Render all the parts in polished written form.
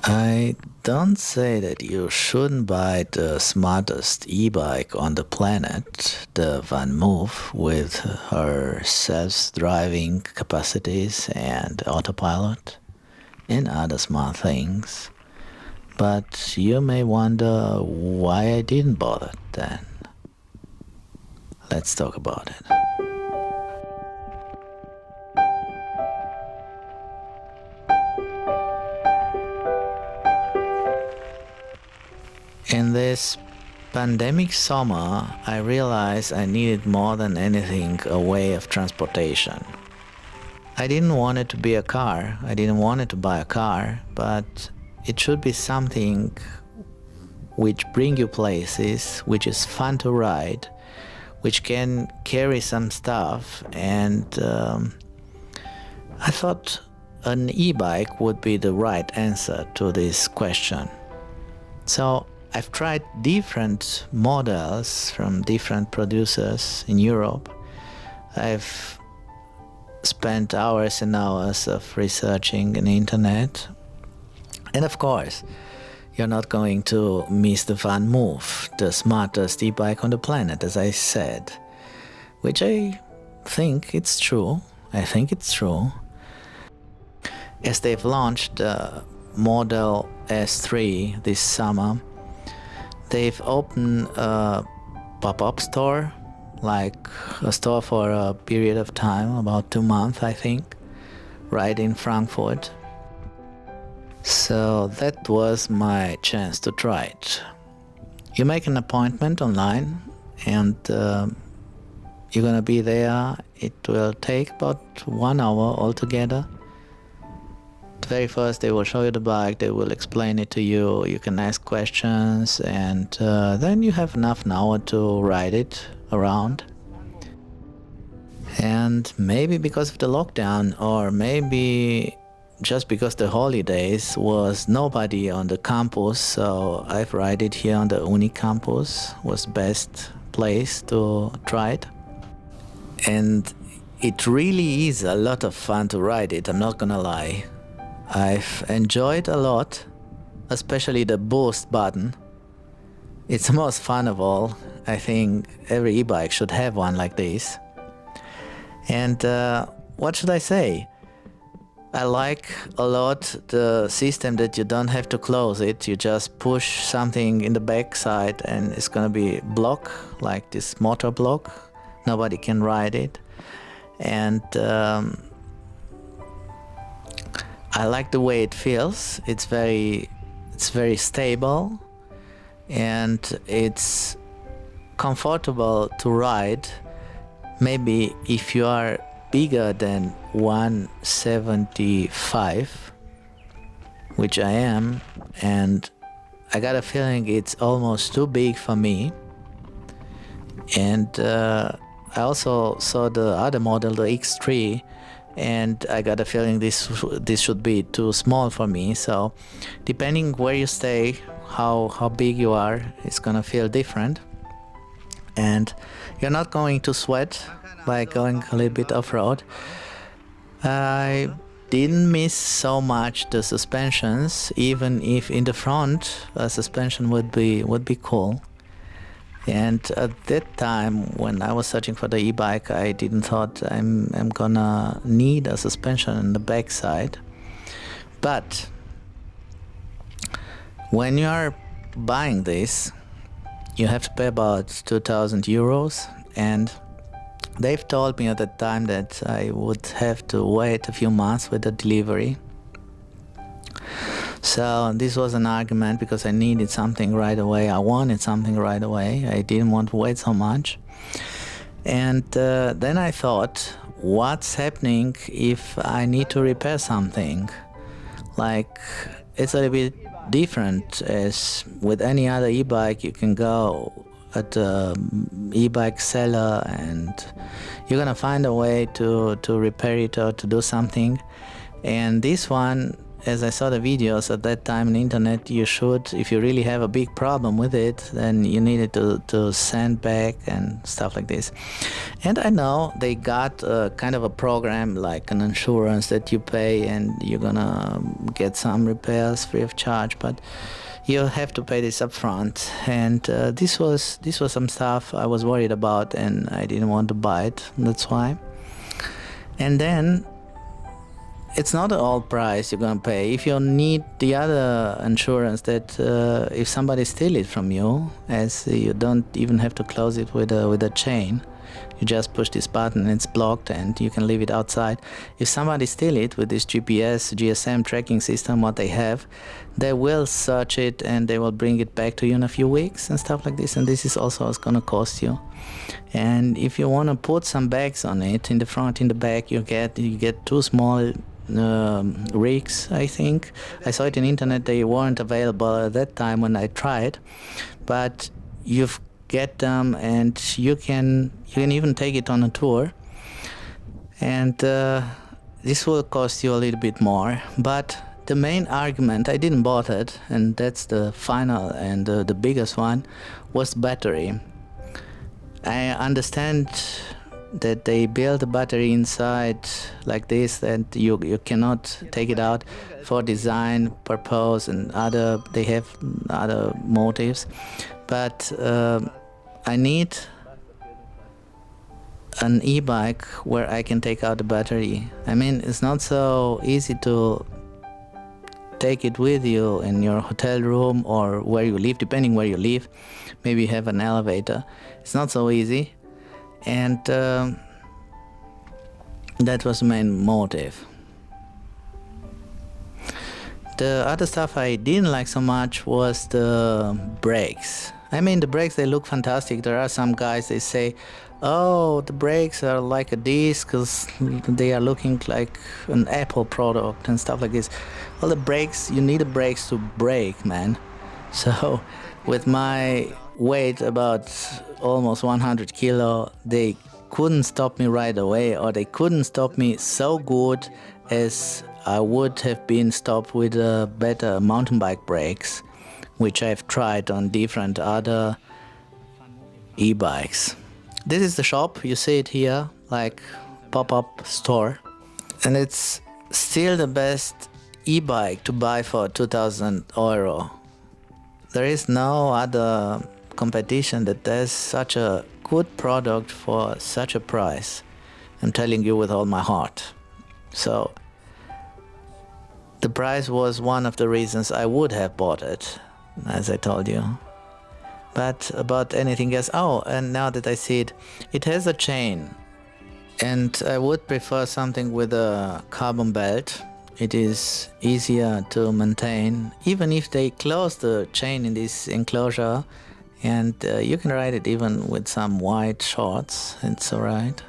I don't say that you shouldn't buy the smartest e-bike on the planet, the VanMoof, with her self-driving capacities and autopilot and other smart things. But you may wonder why I didn't bother then. Let's talk about it. In this pandemic summer, I realized I needed more than anything a way of transportation. I didn't want it to be a car, I didn't want it to buy a car, but it should be something which bring you places, which is fun to ride, which can carry some stuff, and I thought an e-bike would be the right answer to this question. So I've tried different models from different producers in Europe. I've spent hours and hours of researching on the internet. And of course, you're not going to miss the VanMoof, the smartest e-bike on the planet, as I said. Which I think it's true. As they've launched the Model S3 this summer, they've opened a pop-up store, like a store for a period of time, about 2 months I think, right in Frankfurt. So that was my chance to try it. You make an appointment online and you're gonna be there. It will take about 1 hour altogether. Very first they will show you the bike, they will explain it to you, you can ask questions, and then you have enough an hour to ride it around. And maybe because of the lockdown, or maybe just because the holidays, was nobody on the campus, so I've ride it here on the Uni campus, was best place to try it. And it really is a lot of fun to ride it, I'm not gonna lie. I've enjoyed a lot, especially the boost button. It's the most fun of all. I think every e-bike should have one like this. And what should I say? I like a lot the system that you don't have to close it. You just push something in the back side and it's gonna be block, like this motor block. Nobody can ride it. And I like the way it feels. It's very stable and it's comfortable to ride. Maybe if you are bigger than 175, which I am, and I got a feeling it's almost too big for me. And I also saw the other model, the X3, and I got a feeling this should be too small for me. So depending where you stay, how big you are, it's gonna feel different. And you're not going to sweat by going a little bit off-road. I didn't miss so much the suspensions, even if in the front a suspension would be cool. And at that time, when I was searching for the e-bike, I didn't thought I'm gonna need a suspension on the back side. But when you are buying this, you have to pay about 2,000 euros, and they've told me at that time that I would have to wait a few months with the delivery. So this was an argument because I needed something right away. I wanted something right away. I didn't want to wait so much. And then I thought, what's happening if I need to repair something? Like, it's a little bit different, as with any other e-bike you can go at the e-bike seller and you're gonna find a way to repair it or to do something. And this one, as I saw the videos at that time on the internet, you should, if you really have a big problem with it, then you needed to send back and stuff like this. And I know they got kind of a program like an insurance that you pay and you're gonna get some repairs free of charge, but you have to pay this up front. And this was some stuff I was worried about and I didn't want to buy it, that's why. And then it's not the all price you're gonna pay. If you need the other insurance that if somebody steals it from you, as you don't even have to close it with a chain, you just push this button and it's blocked and you can leave it outside. If somebody steals it with this GSM tracking system, what they have, they will search it and they will bring it back to you in a few weeks and stuff like this, and this is also what's gonna cost you. And if you want to put some bags on it, in the front, in the back, you get 2 small rigs, I think. I saw it on the internet, they weren't available at that time when I tried, but you get them and you can even take it on a tour, and this will cost you a little bit more. But the main argument, I didn't bought it, and that's the final and the biggest one, was battery. I understand that they build a battery inside like this, that you cannot take it out for design purpose and they have other motives, but I need an e-bike where I can take out the battery. I mean, it's not so easy to take it with you in your hotel room or where you live, depending where you live. Maybe you have an elevator. It's not so easy, and that was the main motive. The other stuff I didn't like so much was the brakes. I mean, the brakes, they look fantastic. There are some guys, they say, oh, the brakes are like a disc because they are looking like an Apple product and stuff like this. Well, the brakes, you need the brakes to brake, man. So with my weight about almost 100 kilo, they couldn't stop me right away, or they couldn't stop me so good as I would have been stopped with better mountain bike brakes, which I've tried on different other e-bikes. This is the shop, you see it here, like pop-up store, and it's still the best e-bike to buy for 2,000 euro. There is no other competition that does such a good product for such a price. I'm telling you with all my heart. So the price was one of the reasons I would have bought it, as I told you. But about anything else, oh, and now that I see it, it has a chain, and I would prefer something with a carbon belt. It is easier to maintain, even if they close the chain in this enclosure, and you can ride it even with some white shorts, it's alright.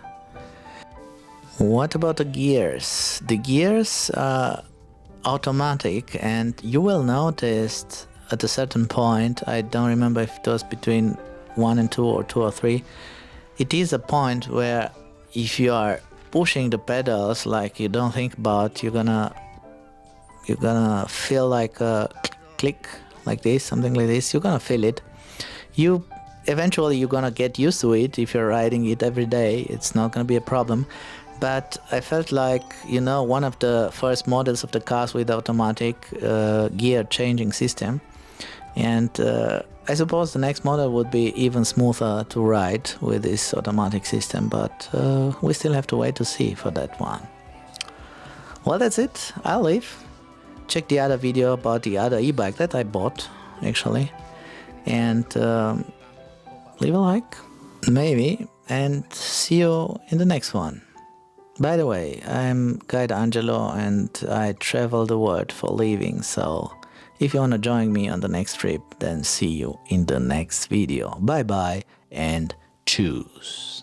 What about the gears? The gears are automatic, and you will notice at a certain point, I don't remember if it was between 1 and 2 or 2 or 3, it is a point where if you are pushing the pedals like you don't think about, you're gonna feel like a click like this, something like this. You're gonna feel it. Eventually you're gonna get used to it. If you're riding it every day, it's not gonna be a problem. But I felt like, you know, one of the first models of the cars with automatic gear changing system, and I suppose the next model would be even smoother to ride with this automatic system, but we still have to wait to see for that one. Well, that's it. I'll leave. Check the other video about the other e-bike that I bought, actually, and leave a like, maybe, and see you in the next one. By the way, I'm Guide Angelo and I travel the world for a living, so if you want to join me on the next trip, then see you in the next video. Bye bye and choose.